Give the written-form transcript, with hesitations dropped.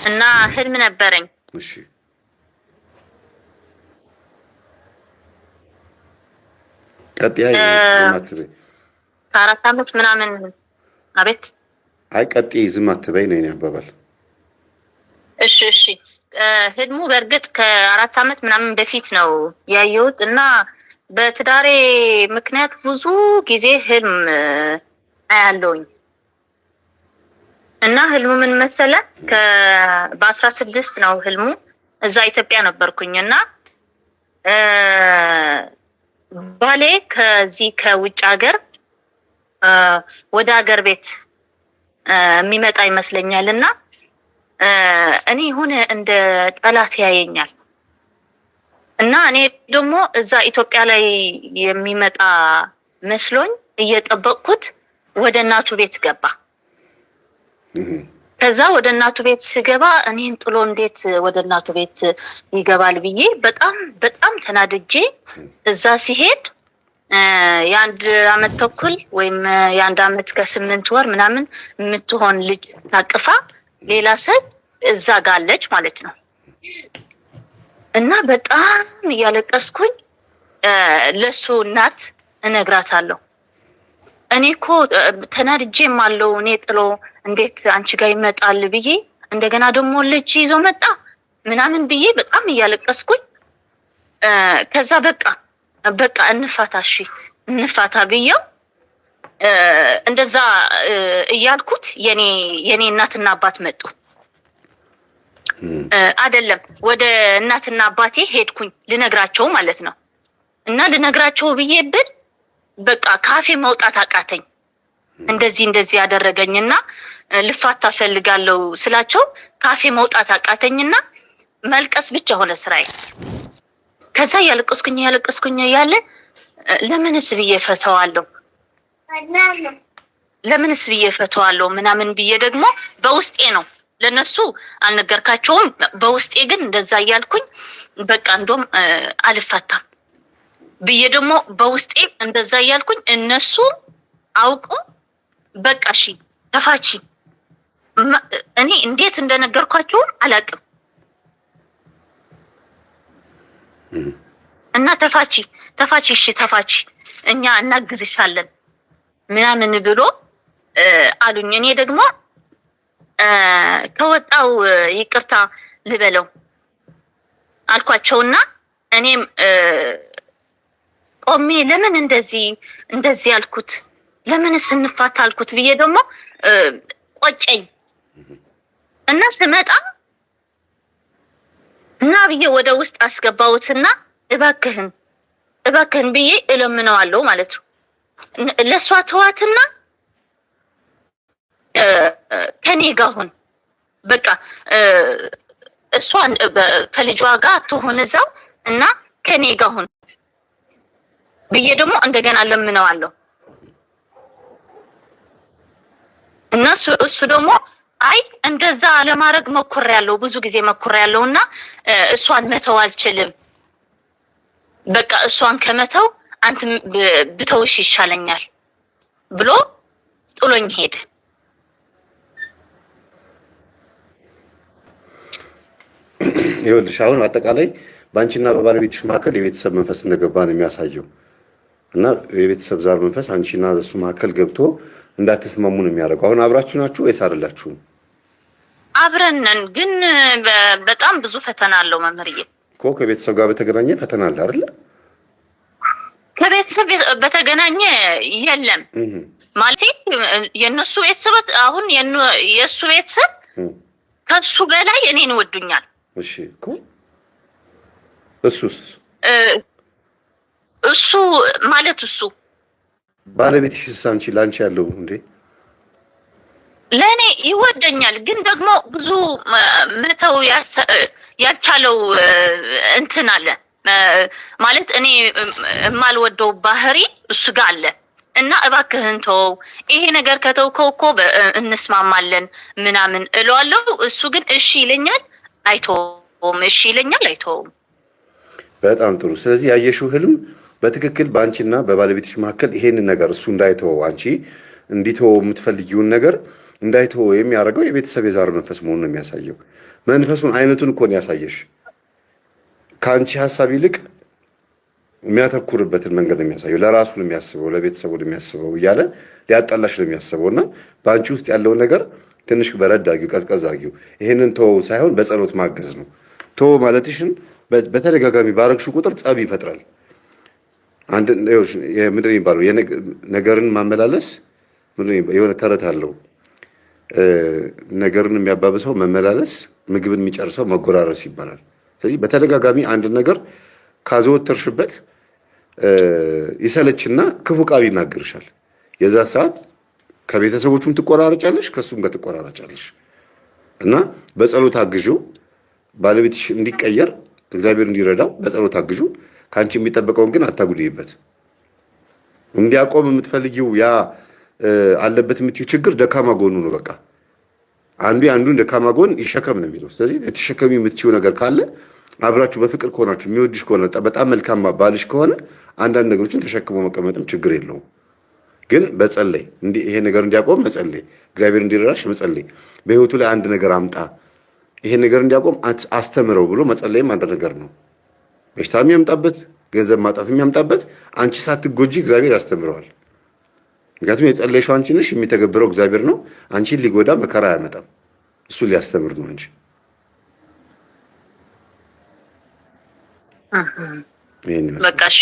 እና ህልም ነበረኝ። እሺ ቀጥይ ዝም አትበይ። ከ4 ዓመት ምናምን አቤት። አይ ቀጥይ ዝም አትበይ ነው የኔ አባባል። እሺ እሺ። ህልሙ በእርግጥ ከ4 ዓመት ምናምን በፊት ነው ያየሁት እና በትዳሬ ምክንያት ብዙ ጊዜ ህልም አያለሁኝ። እና ህልሙ ምን መሰለ በ16 ነው ህልሙ። እዛ ኢትዮጵያ ነበርኩኝ እና ባሌ ከዚህ ከውጭ ሀገር ወደ ሀገር ቤት የሚመጣ ይመስለኛል እና እኔ ሆነ እንደ ጠላት ያየኛል እና እኔ ደግሞ እዛ ኢትዮጵያ ላይ የሚመጣ መስሎኝ እየጠበቅኩት ወደ እናቱ ቤት ገባ። ከዛ ወደ እናቱ ቤት ስገባ እኔን ጥሎ እንዴት ወደ እናቱ ቤት ይገባል ብዬ በጣም በጣም ተናድጄ እዛ ሲሄድ የ1 ዓመት ተኩል ወይም የ1 ዓመት ከ8 ወር ምናምን የምትሆን ልጅ ታቅፋ ሌላ ሴት እዛ ጋለች ማለት ነው። እና በጣም እያለቀስኩኝ ለሱ እናት እነግራታለሁ። እኔ እኮ ተናድጄም አለው እኔ ጥሎ እንዴት አንቺ ጋር ይመጣል ብዬ እንደገና ደግሞ ልጅ ይዞ መጣ ምናምን ብዬ በጣም እያለቀስኩኝ ከዛ በቃ እንፋታ እሺ እንፋታ ብዬው እንደዛ እያልኩት የኔ እናትና አባት መጡ። አይደለም ወደ እናትና አባቴ ሄድኩኝ ልነግራቸው ማለት ነው። እና ልነግራቸው ብዬ ብል በቃ ካፌ መውጣት አቃተኝ። እንደዚህ ያደረገኝና ልፋታ ፈልጋለሁ ስላቸው ካፌ መውጣት አቃተኝና መልቀስ ብቻ ሆነ ስራዬ። ከዛ ያለቀስኩኝ ያለ ለምንስ ብዬ ፈተዋለሁ ምናምን ብዬ ደግሞ በውስጤ ነው ለነሱ አልነገርካቸውም። በውስጤ ግን እንደዛ እያልኩኝ በቃ እንደም አልፋታም ብዬ ደግሞ በውስጤ እንደዛ እያልኩኝ እነሱ አውቁ በቃ እሺ ተፋቺ። እኔ እንዴት እንደነገርኳቸው አላውቅም። እና ተፋቺ እሺ ተፋቺ እኛ እናግዝሻለን ምናምን ብሎ አሉኝ። እኔ ደግሞ ከወጣው ይቅርታ ልበለው አልኳቸውና እኔም ቆሜ ለምን እንደዚህ ያልኩት ለምንስ እንፋታ አልኩት ብዬ ደግሞ ቆጨኝ እና ስመጣ እና ብዬ ወደ ውስጥ አስገባሁትና እባክህን ብዬ እለምነዋለሁ ማለት ነው። ለሷ ተዋትና ከኔ ጋር ሁን በቃ እሷን ከልጇ ጋር ትሆን እዛው እና ከኔ ጋር ሁን ብዬ ደግሞ እንደገና ለምነዋለሁ እና እሱ ደግሞ አይ እንደዛ ለማድረግ ሞክሬያለሁ ብዙ ጊዜ ሞክሬያለሁና እሷን መተው አልችልም በቃ እሷን ከመተው አንተ ብተውሽ ይሻለኛል ብሎ ጥሎኝ ሄደ። ይኸውልሽ አሁን አጠቃላይ ባንቺና በባለቤትሽ መካከል የቤተሰብ መንፈስ እንደገባ ነው የሚያሳየው እና የቤተሰብ ዛር መንፈስ አንቺና እሱ መካከል ገብቶ እንዳትስማሙ ነው የሚያደርገው። አሁን አብራችሁ ናችሁ ወይስ አይደላችሁም? አብረን ነን፣ ግን በጣም ብዙ ፈተና አለው መምህርዬ። እኮ ከቤተሰብ ጋር በተገናኘ ፈተና አለ አይደል? ከቤተሰብ በተገናኘ የለም ማለት የነሱ ቤተሰብ አሁን የሱ ቤተሰብ ከሱ በላይ እኔን ይወዱኛል። እሺ እኮ እሱ ማለት ባለቤትሽ አንቺ ላንቺ ያለው እንዴ? ለኔ ይወደኛል፣ ግን ደግሞ ብዙ መተው ያልቻለው እንትን አለ ማለት እኔ የማልወደው ባህሪ እሱ ጋር አለ እና እባክህን ተው ይሄ ነገር ከተውከው እኮ እንስማማለን ምናምን እለዋለሁ። እሱ ግን እሺ ይለኛል አይተውም፣ እሺ ይለኛል አይተውም። በጣም ጥሩ። ስለዚህ ያየሽው ህልም በትክክል በአንቺና በባለቤትሽ መካከል ይሄንን ነገር እሱ እንዳይተው አንቺ እንዲተው የምትፈልጊውን ነገር እንዳይተው የሚያደርገው የቤተሰብ የዛር መንፈስ መሆኑን ነው የሚያሳየው። መንፈሱን አይነቱን እኮ ነው ያሳየሽ። ከአንቺ ሀሳብ ይልቅ የሚያተኩርበትን መንገድ ነው የሚያሳየው። ለራሱ ነው የሚያስበው፣ ለቤተሰቡ ነው የሚያስበው እያለ ሊያጣላሽ ነው የሚያስበው። እና በአንቺ ውስጥ ያለውን ነገር ትንሽ በረድ አድርጊው፣ ቀዝቀዝ አድርጊው። ይሄንን ተወው ሳይሆን በጸሎት ማገዝ ነው። ተወው ማለትሽን በተደጋጋሚ ባረግሹ ቁጥር ጸብ ይፈጥራል። አንድ ምንድን ነው የሚባለው? ነገርን ማመላለስ የሆነ ተረት አለው። ነገርን የሚያባብሰው መመላለስ፣ ምግብን የሚጨርሰው መጎራረስ ይባላል። ስለዚህ በተደጋጋሚ አንድ ነገር ካዘወተርሽበት ይሰለችና ክፉ ቃል ይናገርሻል። የዛ ሰዓት ከቤተሰቦቹም ትቆራረጫለሽ፣ ከሱም ጋር ትቆራረጫለሽ። እና በጸሎት አግዡ። ባለቤትሽ እንዲቀየር እግዚአብሔር እንዲረዳው በጸሎት አግዡ። ከአንቺ የሚጠበቀውን ግን አታጉድይበት። እንዲያቆም የምትፈልጊው ያ አለበት የምትይው ችግር ደካማ ጎኑ ነው። በቃ አንዱን ደካማ ጎን ይሸከም ነው የሚለው። ስለዚህ ልትሸከሚ የምትችይው ነገር ካለ አብራችሁ በፍቅር ከሆናችሁ የሚወድሽ ከሆነ በጣም መልካም ባልሽ ከሆነ አንዳንድ ነገሮችን ተሸክሞ መቀመጥም ችግር የለውም። ግን በጸለይ ይሄ ነገር እንዲያቆም መጸለይ፣ እግዚአብሔር እንዲረዳሽ መጸለይ፣ በህይወቱ ላይ አንድ ነገር አምጣ፣ ይሄ ነገር እንዲያቆም አስተምረው ብሎ መጸለይም አንድ ነገር ነው። በሽታ የሚያምጣበት ገንዘብ ማጣት የሚያምጣበት አንቺ ሳትጎጂ እግዚአብሔር ያስተምረዋል። ምክንያቱም የጸለይሽው አንቺ ነሽ፣ የሚተገብረው እግዚአብሔር ነው። አንቺን ሊጎዳ መከራ አያመጣም፣ እሱ ሊያስተምር ነው እንጂ። በቃ እሺ።